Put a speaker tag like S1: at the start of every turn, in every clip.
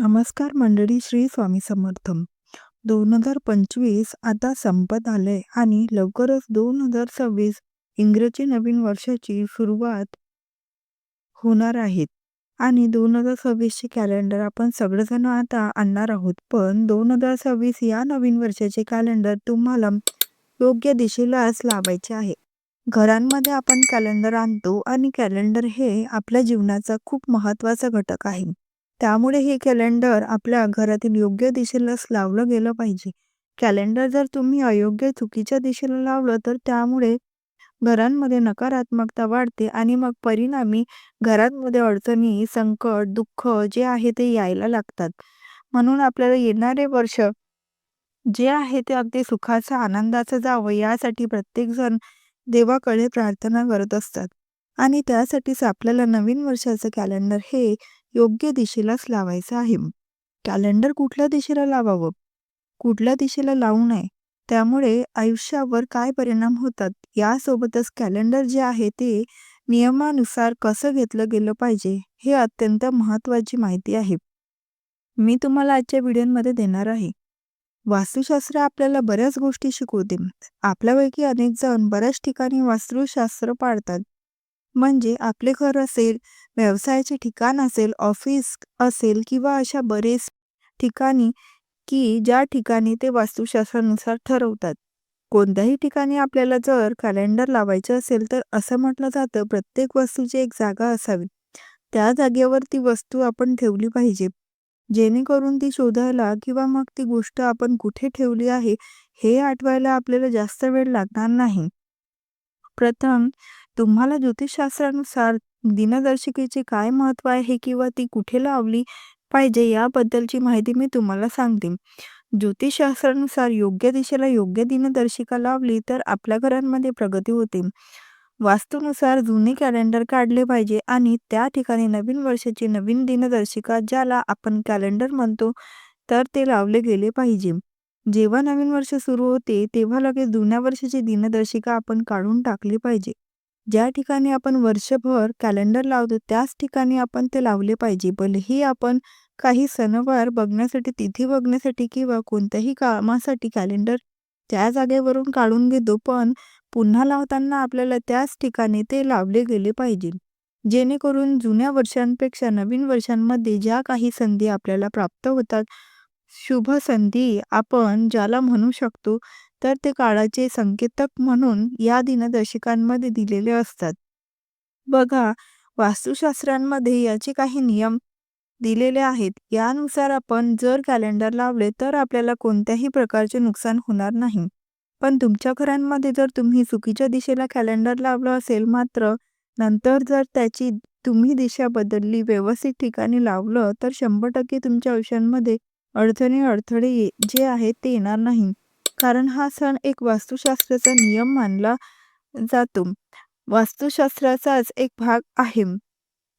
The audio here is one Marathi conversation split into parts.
S1: नमस्कार मंडळी, श्री स्वामी समर्थम. 2025 आता संपत आलंय आणि लवकरच 2026 इंग्रजी नवीन वर्षाची सुरुवात होणार आहेत. आणि 2026 चे कॅलेंडर आपण सगळेजण आता आणणार आहोत. पण 2026 या नवीन वर्षाचे कॅलेंडर तुम्हाला योग्य दिशेलाच लावायचे आहे. घरांमध्ये आपण कॅलेंडर आणतो आणि कॅलेंडर हे आपल्या जीवनाचा खूप महत्त्वाचा घटक आहे. त्यामुळे हे कॅलेंडर आपल्या घरातील योग्य दिशेलाच लावलं गेलं पाहिजे. कॅलेंडर जर तुम्ही अयोग्य चुकीच्या दिशेला लावलं तर त्यामुळे घरांमध्ये नकारात्मकता वाढते आणि मग परिणामी घरांमध्ये अडचणी, संकट, दुःख जे आहे ते यायला लागतात. म्हणून आपल्याला येणारे वर्ष जे आहे ते अगदी सुखाचं, आनंदाचं जावं यासाठी प्रत्येकजण देवाकडे प्रार्थना करत असतात. आणि त्यासाठीच आपल्याला नवीन वर्षाचं कॅलेंडर हे योग्य दिशेलाच लावायचं आहे. कॅलेंडर कुठल्या दिशेला लावावं, कुठल्या दिशेला लावू नये, त्यामुळे आयुष्यावर काय परिणाम होतात, यासोबतच कॅलेंडर जे आहे ते नियमानुसार कसं घेतलं गेलं पाहिजे, हे अत्यंत महत्त्वाची माहिती आहे. मी तुम्हाला आजच्या व्हिडिओमध्ये देणार आहे. वास्तुशास्त्र आपल्याला बऱ्याच गोष्टी शिकवते. आपल्यापैकी अनेक जण बऱ्याच ठिकाणी वास्तुशास्त्र पाळतात. म्हणजे आपले घर असेल, व्यवसायाचे ठिकाण असेल, ऑफिस असेल किंवा अशा बरेच ठिकाणी की ज्या ठिकाणी ते वास्तुशास्त्रानुसार ठरवतात. कोणत्याही ठिकाणी आपल्याला जर कॅलेंडर लावायचं असेल तर असं म्हटलं जातं, प्रत्येक वस्तूची एक जागा असावी. त्या जागेवर ती वस्तू आपण ठेवली पाहिजे. जेणेकरून ती शोधायला किंवा मग ती गोष्ट आपण कुठे ठेवली आहे हे आठवायला आपल्याला जास्त वेळ लागणार नाही. प्रथम तुम्हाला ज्योतिषशास्त्रानुसार दिनदर्शिकेचे काय महत्त्व आहे किंवा ती कुठे लावली पाहिजे याबद्दलची माहिती मी तुम्हाला सांगते. ज्योतिषशास्त्रानुसार योग्य दिशेला योग्य दिनदर्शिका लावली तर आपल्या घरांमध्ये प्रगती होते. वास्तूनुसार जुने कॅलेंडर काढले पाहिजे आणि त्या ठिकाणी नवीन वर्षाची नवीन दिनदर्शिका, ज्याला आपण कॅलेंडर म्हणतो, तर ते लावले गेले पाहिजे. जेव्हा नवीन वर्ष सुरू होते तेव्हा लगेच जुन्या वर्षाची दिनदर्शिका आपण काढून टाकली पाहिजे. ज्या ठिकाणी आपण वर्षभर कॅलेंडर लावतो त्याच ठिकाणी आपण ते लावले पाहिजे. भलेही आपण काही सणवार बघण्यासाठी, तिथी बघण्यासाठी किंवा कोणत्याही कामासाठी कॅलेंडर त्या जागेवरून काढून घेतो, पण पुन्हा लावताना आपल्याला त्याच ठिकाणी ते लावले गेले पाहिजे. जेणेकरून जुन्या वर्षांपेक्षा नवीन वर्षांमध्ये ज्या काही संधी आपल्याला प्राप्त होतात, शुभ संधी आपण ज्याला म्हणू शकतो, तर ते काळाचे संकेतक म्हणून या दिनदर्शिकांमध्ये दिलेले असतात. बघा, वास्तुशास्त्रांमध्ये याचे काही नियम दिलेले आहेत. यानुसार आपण जर कॅलेंडर लावले तर आपल्याला कोणत्याही प्रकारचे नुकसान होणार नाही. पण तुमच्या घरांमध्ये जर तुम्ही चुकीच्या दिशेला कॅलेंडर लावलं असेल, मात्र नंतर जर त्याची तुम्ही दिशा बदलली, व्यवस्थित ठिकाणी लावलं, तर 100% तुमच्या आयुष्यांमध्ये अडचणी जे आहेत ते येणार नाही. कारण हा सण एक वास्तुशास्त्राचा नियम मानला जातो. वास्तुशास्त्राचाच एक भाग आहे.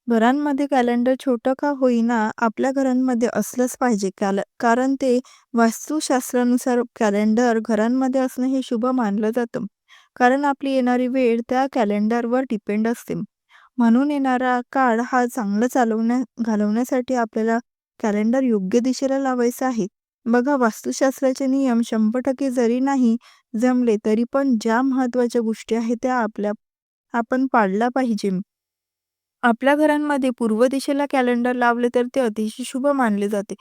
S1: घरांमध्ये कॅलेंडर छोटं का होईना आपल्या घरांमध्ये असलंच पाहिजे. कारण ते वास्तुशास्त्रानुसार कॅलेंडर घरांमध्ये असणं हे शुभ मानलं जातं. कारण आपली येणारी वेळ त्या कॅलेंडरवर डिपेंड असते. म्हणून येणारा काळ हा चांगला घालवण्यासाठी आपल्याला कॅलेंडर योग्य दिशेला लावायचं आहे. बघा, वास्तुशास्त्राचे नियम 100% जरी नाही जमले तरी पण ज्या महत्त्वाच्या गोष्टी आहेत त्या आपण पाळल्या पाहिजे. आपल्या घरांमध्ये पूर्व दिशेला कॅलेंडर लावले तर ते अतिशय शुभ मानले जाते.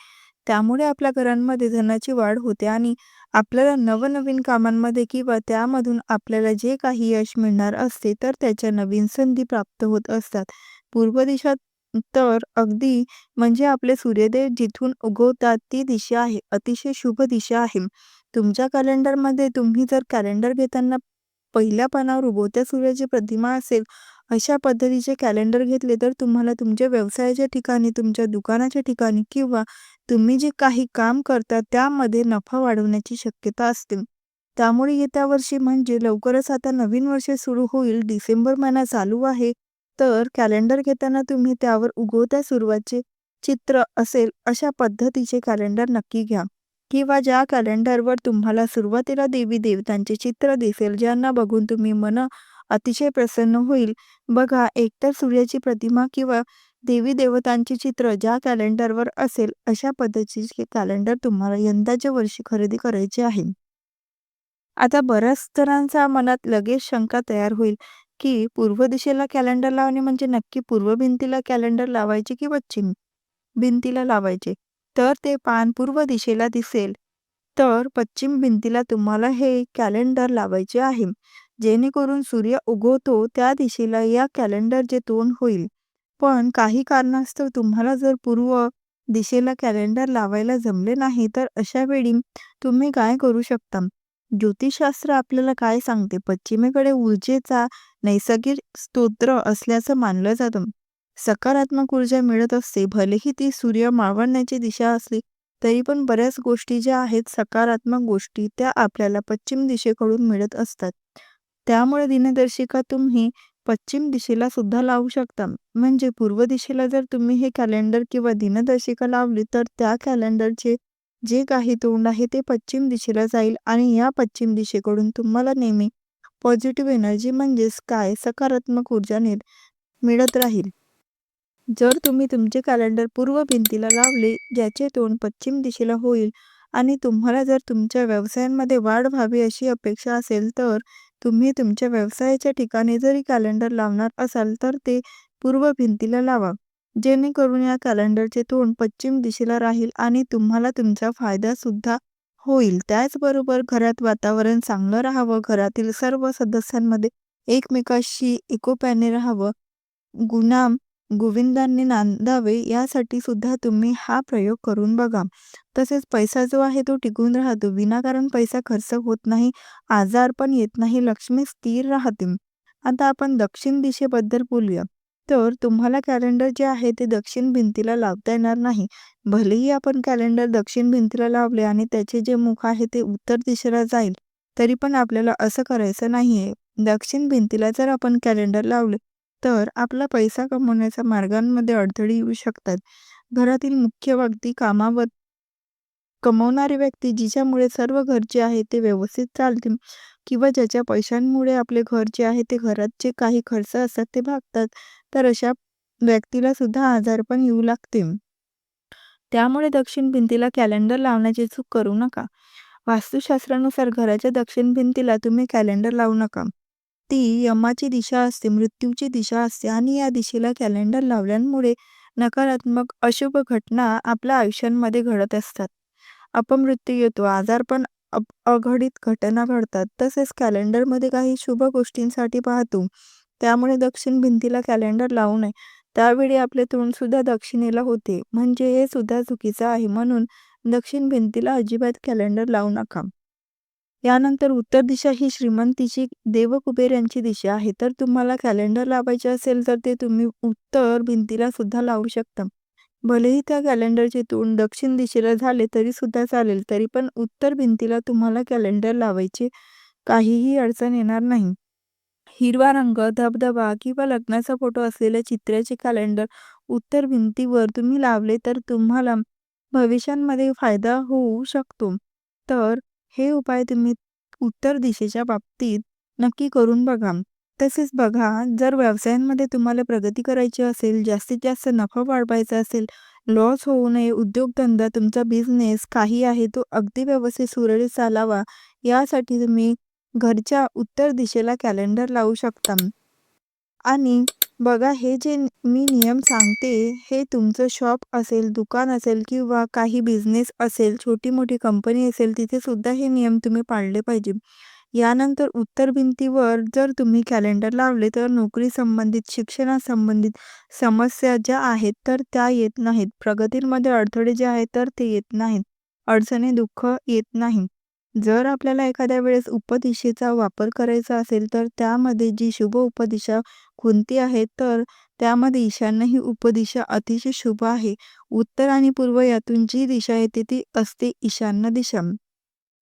S1: त्यामुळे आपल्या घरांमध्ये धनाची वाढ होते आणि आपल्याला नवनवीन कामांमध्ये किंवा त्यामधून आपल्याला जे काही यश मिळणार असते तर त्याच्या नवीन संधी प्राप्त होत असतात. पूर्व दिशा तर अगदी म्हणजे आपले सूर्यदेव जिथून उगवतात ती दिशा आहे, अतिशय शुभ दिशा आहे. तुमच्या कॅलेंडरमध्ये तुम्ही जर कॅलेंडर घेताना पहिल्या पानावर उगवत्या सूर्याची प्रतिमा असेल, अशा पद्धतीचे कॅलेंडर घेतले तर तुम्हाला तुमच्या व्यवसायाच्या ठिकाणी, तुमच्या दुकानाच्या ठिकाणी किंवा तुम्ही जे काही काम करता त्यामध्ये नफा वाढवण्याची शक्यता असते. त्यामुळे येत्या वर्षी म्हणजे लवकरच आता नवीन वर्ष सुरू होईल, डिसेंबर महिना चालू आहे, तर कॅलेंडर घेताना तुम्ही त्यावर उगवत्या सूर्याचे चित्र असेल अशा पद्धतीचे कॅलेंडर नक्की घ्या. किंवा ज्या कॅलेंडरवर तुम्हाला सुरुवातीला देवी देवतांचे चित्र दिसेल, ज्यांना बघून तुम्ही अतिशय प्रसन्न होईल. बघा, एकतर सूर्याची प्रतिमा किंवा देवी देवतांची चित्र ज्या कॅलेंडरवर असेल अशा पद्धतीचे कॅलेंडर तुम्हाला यंदाच्या वर्षी खरेदी करायचे आहे. आता बऱ्याच जणांच्या मनात लगेच शंका तयार होईल, की पूर्व दिशेला कॅलेंडर लावणे म्हणजे नक्की पूर्व भिंतीला कॅलेंडर लावायचे की पश्चिम भिंतीला लावायचे? तर ते पान पूर्व दिशेला दिसेल, तर पश्चिम भिंतीला तुम्हाला हे कॅलेंडर लावायचे आहे. जेणेकरून सूर्य उगवतो त्या दिशेला या कॅलेंडरचे तोंड होईल. पण काही कारणास्तव तुम्हाला जर पूर्व दिशेला कॅलेंडर लावायला जमले नाही, तर अशा वेळी तुम्ही काय करू शकता? ज्योतिषशास्त्र आपल्याला काय सांगते? पश्चिमेकडे ऊर्जेचा नैसर्गिक स्तोत्र असल्याचं मानलं जातं. सकारात्मक ऊर्जा मिळत असते. भलेही ती सूर्य मावळण्याची दिशा असली, तरी पण बऱ्याच गोष्टी ज्या आहेत सकारात्मक गोष्टी, त्या आपल्याला पश्चिम दिशेकडून मिळत असतात. त्यामुळे दिनदर्शिका तुम्ही पश्चिम दिशेला सुद्धा लावू शकता. म्हणजे पूर्व दिशेला जर तुम्ही हे कॅलेंडर किंवा दिनदर्शिका लावली, तर त्या कॅलेंडरचे जे काही तोंड आहे ते पश्चिम दिशेला जाईल आणि या पश्चिम दिशेकडून तुम्हाला नेहमी पॉझिटिव्ह एनर्जी म्हणजेच काय सकारात्मक ऊर्जा मिळत राहील. जर तुम्ही तुमचे कॅलेंडर पूर्व भिंतीला लावले, ज्याचे तोंड पश्चिम दिशेला होईल आणि तुम्हाला जर तुमच्या व्यवसायांमध्ये वाढ व्हावी अशी अपेक्षा असेल, तर तुम्ही तुमच्या व्यवसायाच्या ठिकाणी जरी कॅलेंडर लावणार असाल, तर ते पूर्व भिंतीला लावा. जेणेकरून या कॅलेंडरचे तोंड पश्चिम दिशेला राहील आणि तुम्हाला तुमचा फायदासुद्धा होईल. त्याचबरोबर घरात वातावरण चांगलं राहावं, घरातील सर्व सदस्यांमध्ये एकमेकाशी एकोप्याने राहावं, गुलाम गोविंदांनी नांदावे यासाठी सुद्धा तुम्ही हा प्रयोग करून बघा. तसेच पैसा जो आहे तो टिकून राहतो. विनाकारण पैसा खर्च होत नाही, आजार पण येत नाही, लक्ष्मी स्थिर राहते. आता आपण दक्षिण दिशेबद्दल बोलूया. तर तुम्हाला कॅलेंडर जे आहे ते दक्षिण भिंतीला लावता येणार नाही. भलेही आपण कॅलेंडर दक्षिण भिंतीला लावले आणि त्याचे जे मुख आहे ते उत्तर दिशेला जाईल, तरी पण आपल्याला असं करायचं नाहीये. दक्षिण भिंतीला जर आपण कॅलेंडर लावले, तर आपला पैसा कमवण्याच्या मार्गांमध्ये अडथळे येऊ शकतात. घरातील मुख्य व्यक्ती, कामावर कमवणारी व्यक्ती जिच्यामुळे सर्व घर जे आहे ते व्यवस्थित चालतील किंवा ज्याच्या पैशांमुळे आपले घर जे आहे ते घरात जे काही खर्च असतात ते भागतात, तर अशा व्यक्तीला सुद्धा आजारपण येऊ लागते. त्यामुळे दक्षिण भिंतीला कॅलेंडर लावण्याची चूक करू नका. वास्तुशास्त्रानुसार घराच्या दक्षिण भिंतीला तुम्ही कॅलेंडर लावू नका. ती यमाची दिशा असते, मृत्यूची दिशा असते आणि या दिशेला कॅलेंडर लावल्यामुळे नकारात्मक अशुभ घटना आपल्या आयुष्यांमध्ये घडत असतात. अपमृत्यू येतो, आजारपण, अघटित घटना घडतात. तसेच कॅलेंडरमध्ये काही शुभ गोष्टींसाठी पाहतो. त्यामुळे दक्षिण भिंतीला कॅलेंडर लावू नये. त्यावेळी आपले तोंड सुद्धा दक्षिणेला होते, म्हणजे हे सुद्धा चुकीचं आहे. म्हणून दक्षिण भिंतीला अजिबात कॅलेंडर लावू नका. यानंतर उत्तर दिशा ही श्रीमंतीची, देव कुबेर यांची दिशा आहे. तर तुम्हाला कॅलेंडर लावायचे असेल तर ते तुम्ही उत्तर भिंतीला सुद्धा लावू शकता. भलेही त्या कॅलेंडरचे तोंड दक्षिण दिशेला झाले तरी सुद्धा चालेल, तरी पण उत्तर भिंतीला तुम्हाला कॅलेंडर लावायचे काहीही अडचण येणार नाही. हिरवा रंग, धबधबा किंवा लग्नाचा फोटो असलेल्या चित्राचे कॅलेंडर उत्तर भिंतीवर तुम्ही लावले तर तुम्हाला भविष्यामध्ये फायदा होऊ शकतो. तर हे उपाय तुम्ही उत्तर दिशेच्या बाबतीत नक्की करून बघा. तसेच बघा, जर व्यवसायांमध्ये तुम्हाला प्रगती करायची असेल, जास्तीत जास्त नफा वाढवायचा असेल, लॉस होऊ नये, उद्योगधंदा, तुमचा बिझनेस काही आहे तो अगदी व्यवस्थित सुरळीत चालावा, यासाठी तुम्ही घरच्या उत्तर दिशेला कॅलेंडर लावू शकता. आणि बघा, हे जे मी नियम सांगते, हे तुमचं शॉप असेल, दुकान असेल किंवा काही बिझनेस असेल, छोटी-मोठी कंपनी असेल, तिथे सुद्धा हे नियम तुम्ही पाळले पाहिजे. यानंतर उत्तर भिंतीवर जर तुम्ही कॅलेंडर लावले, तर नोकरी संबंधित, शिक्षणासंबंधित समस्या ज्या आहेत, तर त्या येत नाहीत. प्रगतीमध्ये अडथळे जे आहेत, तर ते येत नाहीत. अडचणी, दुःख येत नाही. जर आपल्याला एखाद्या वेळेस उपदिशेचा वापर करायचा असेल, तर त्यामध्ये जी शुभ उपदिशा कोणती आहे, तर त्यामध्ये ईशान्य ही उपदिशा अतिशय शुभ आहे. उत्तर आणि पूर्व यातून जी दिशा येते ती असते ईशान्य दिशा.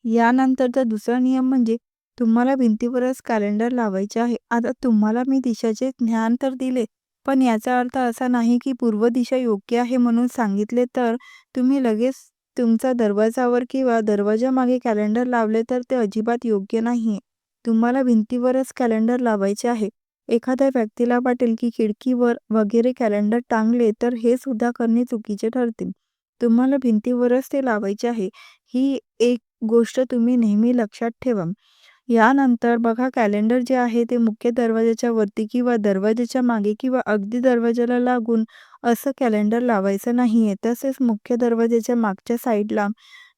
S1: यानंतरचा दुसरा नियम म्हणजे तुम्हाला भिंतीवरच कॅलेंडर लावायचे आहे. आता तुम्हाला मी दिशाचे ज्ञान तर दिले, पण याचा अर्थ असा नाही की पूर्व दिशा योग्य आहे म्हणून सांगितले तर तुम्ही लगेच तुमचा दरवाजावर किंवा दरवाजामागे कॅलेंडर लावले तर ते अजिबात योग्य नाहीये. तुम्हाला भिंतीवरच कॅलेंडर लावायचे आहे. एखाद्या व्यक्तीला वाटेल की खिडकीवर वगैरे कॅलेंडर टांगले तर हे सुद्धा करणे चुकीचे ठरते. तुम्हाला भिंतीवरच ते लावायचे आहे. ही एक गोष्ट तुम्ही नेहमी लक्षात ठेवा. यानंतर बघा कॅलेंडर जे आहे ते मुख्य दरवाजाच्या वरती किंवा दरवाजाच्या मागे किंवा अगदी दरवाजाला लागून असं कॅलेंडर लावायचं नाहीये. तसेच मुख्य दरवाजाच्या मागच्या साईडला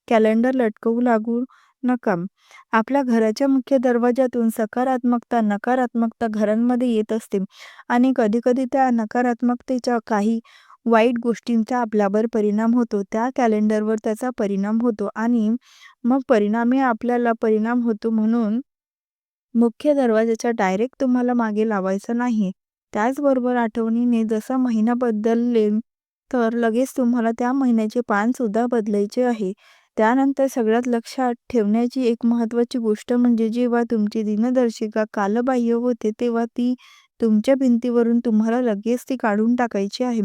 S1: कॅलेंडर लटकवू लागू नका. आपल्या घराच्या मुख्य दरवाजातून सकारात्मकता, नकारात्मकता घरांमध्ये येत असते आणि कधी-कधी त्या नकारात्मकतेच्या काही वाईट गोष्टींचा आपल्यावर परिणाम होतो. त्या कॅलेंडरवर त्याचा परिणाम होतो आणि मग परिणामी आपल्याला परिणाम होतो म्हणून मुख्य दरवाजाच्या डायरेक्ट तुम्हाला मागे लावायचं नाही. त्याचबरोबर आठवणीने जसा महिना बदलले तर लगेच तुम्हाला त्या महिन्याचे पानसुद्धा बदलायचे आहे. त्यानंतर सगळ्यात लक्षात ठेवण्याची एक महत्त्वाची गोष्ट म्हणजे जेव्हा तुमची दिनदर्शिका कालबाह्य होते तेव्हा ती तुमच्या भिंतीवरून तुम्हाला लगेच ती काढून टाकायची आहे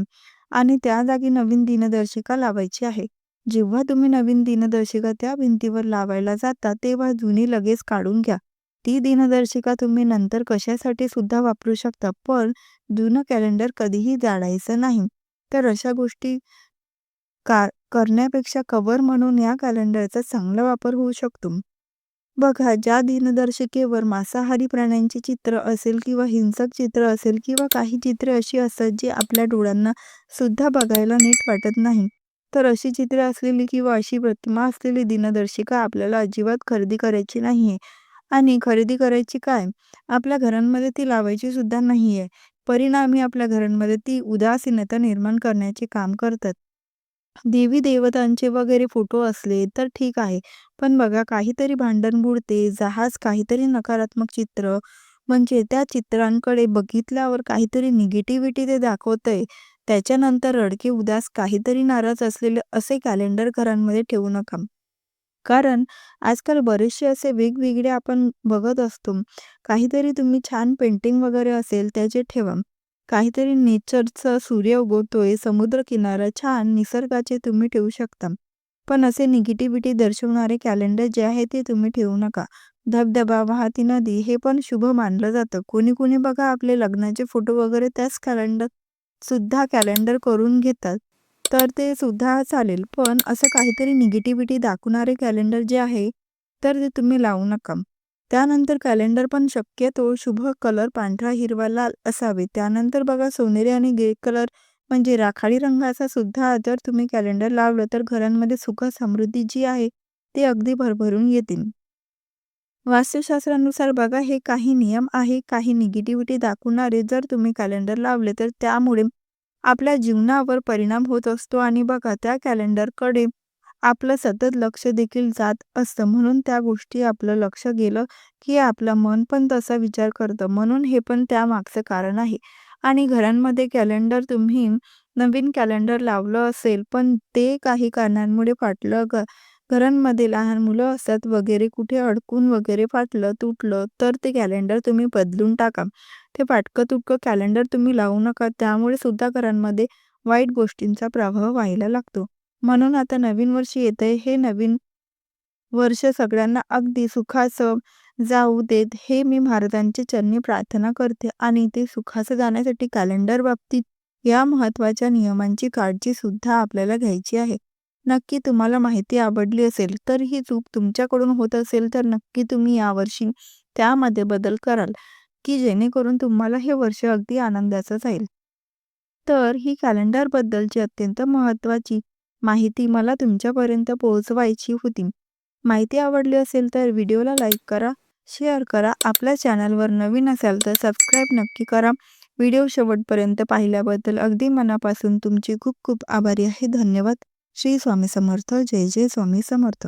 S1: आणि त्या जागी नवीन दिनदर्शिका लावायची आहे. जेव्हा तुम्ही नवीन दिनदर्शिका त्या भिंतीवर लावायला जाता तेव्हा जुनी लगेच काढून घ्या. ती दिनदर्शिका तुम्ही नंतर कशासाठी सुद्धा वापरू शकता, पण जुनं कॅलेंडर कधीही जाळायचं नाही. तर अशा गोष्टी करण्यापेक्षा कव्हर म्हणून या कॅलेंडरचा चांगला वापर होऊ शकतो. बघा, ज्या दिनदर्शिकेवर मांसाहारी प्राण्यांची चित्र असेल किंवा हिंसक चित्र असेल किंवा काही चित्रे अशी असतात जी आपल्या डोळ्यांना सुद्धा बघायला नीट वाटत नाही. तर अशी चित्रे असलेली किंवा अशी प्रतिमा असलेली दिनदर्शिका आपल्याला अजिबात खरेदी करायची नाहीये. आणि खरेदी करायची काय? आपल्या घरांमध्ये ती लावायची सुद्धा नाहीये. परिणामी आपल्या घरांमध्ये ती उदासीनता निर्माण करण्याचे काम करतात. देवी-देवतांचे वगैरे फोटो असले तर ठीक आहे. पण बघा काहीतरी भांडण बुडते, जहाज काहीतरी नकारात्मक चित्र म्हणजे त्या चित्रांकडे बघितल्यावर काहीतरी निगेटिव्हिटी ते दाखवतंय. त्याच्यानंतर रडके, उदास, काहीतरी नाराज असलेले असे कॅलेंडर घरांमध्ये ठेवू नका. कारण आजकाल बरेचसे असे वेगवेगळे आपण बघत असतो. काहीतरी तुम्ही छान पेंटिंग वगैरे असेल त्याचे ठेवा. काहीतरी नेचरचं सूर्य उगवतोय, समुद्रकिनारा छान निसर्गाचे तुम्ही ठेवू शकता. पण असे निगेटिव्हिटी दर्शवणारे कॅलेंडर जे आहे ते तुम्ही ठेवू नका. धबधबा, वाहती नदी हे पण शुभ मानलं जातं. कोणी-कोणी बघा आपले लग्नाचे फोटो वगैरे त्याच सुद्धा कॅलेंडर करून घेतात. तर ते सुद्धा चालेल. पण असं काहीतरी निगेटिव्हिटी दाखवणारे कॅलेंडर जे आहे, तर ते तुम्ही लावू नका. त्यानंतर कॅलेंडर पण शक्यतो शुभ कलर पांढरा, हिरवा, लाल असावे. त्यानंतर बघा सोनेरी आणि ग्रे कलर म्हणजे राखाडी रंगाचा सुद्धा जर तुम्ही कॅलेंडर लावलं तर घरांमध्ये सुख समृद्धी जी आहे, ती अगदी भरभरून येतील. वास्तुशास्त्रानुसार बघा हे काही नियम आहे, काही निगेटिव्हिटी दाखवणारे जर तुम्ही कॅलेंडर लावले तर त्यामुळे आपल्या जीवनावर परिणाम होत असतो आणि बघा त्या कॅलेंडरकडे आपलं सतत लक्ष देखील जात असतं. म्हणून त्या गोष्टी आपलं लक्ष गेलं की आपलं मन पण तसा विचार करतं. म्हणून हे पण त्यामागचं कारण आहे. आणि घरांमध्ये कॅलेंडर तुम्ही नवीन कॅलेंडर लावलं असेल पण ते काही कारणांमुळे फाटलं घरांमध्ये लहान मुलं असतात वगैरे कुठे अडकून वगैरे फाटलं, तुटलं तर ते कॅलेंडर तुम्ही बदलून टाका. ते फाटकं-तुटकं कॅलेंडर तुम्ही लावू नका. त्यामुळे सुद्धा घरांमध्ये वाईट गोष्टींचा प्रभाव व्हायला लागतो. म्हणून आता नवीन वर्ष येतंय, हे नवीन वर्ष सगळ्यांना अगदी सुखाचं जाऊ देत, हे मी महाराजांच्या चरणी प्रार्थना करते आणि ते सुखाचं जाण्यासाठी कॅलेंडर बाबतीत या महत्त्वाच्या नियमांची काळजी सुद्धा आपल्याला घ्यायची आहे. नक्की तुम्हाला माहिती आवडली असेल, तर ही चूक तुमच्याकडून होत असेल तर नक्की तुम्ही यावर्षी त्यामध्ये बदल कराल, की जेणेकरून तुम्हाला हे वर्ष अगदी आनंदाचं जाईल. तर ही कॅलेंडरबद्दलची अत्यंत महत्त्वाची माहिती मला तुमच्यापर्यंत पोहोचवायची होती. माहिती आवडली असेल तर व्हिडिओला लाईक करा, शेअर करा. आपल्या चॅनलवर नवीन असाल तर सबस्क्राईब नक्की करा. व्हिडिओ शेवटपर्यंत पाहिल्याबद्दल अगदी मनापासून तुमची खूप खूप आभारी आहे. धन्यवाद. श्री स्वामी समर्थ. जय जय स्वामी समर्थ.